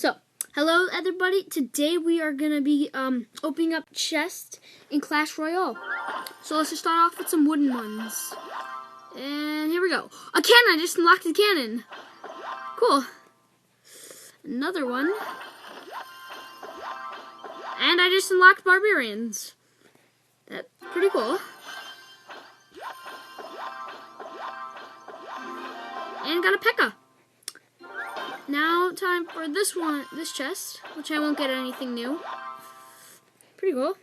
So, hello everybody. Today we are going to be opening up chests in Clash Royale. So let's just start off with some wooden ones. And here we go. A cannon! I just unlocked the cannon. Cool. Another one. And I just unlocked barbarians. That's pretty cool. And got a P.E.K.K.A. Now time for this chest, which I won't get anything new. Pretty cool.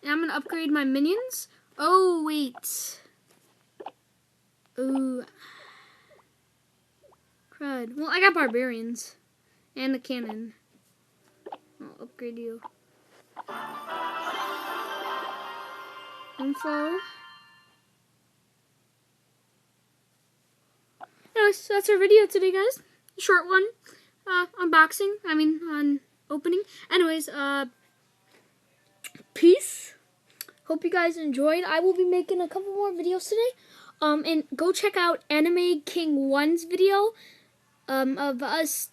And I'm gonna upgrade my minions. Oh wait. Ooh. Crud. Well, I got barbarians and a cannon. I'll upgrade you. Info. Anyways, so that's our video today, guys. Short one. Unboxing. On opening. Anyways, peace. Hope you guys enjoyed. I will be making a couple more videos today. And go check out Anime King 1's video of us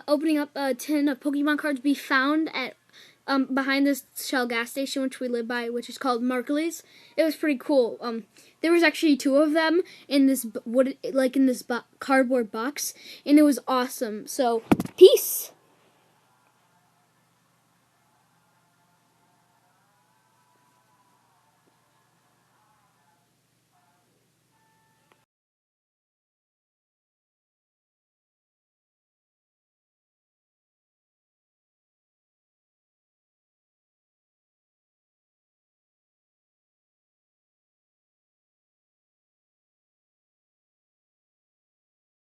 opening up a 10 of Pokemon cards we found at behind this Shell gas station, which we live by, which is called Markley's. It was pretty cool. There was actually 2 of them in this cardboard box, and it was awesome. So, peace.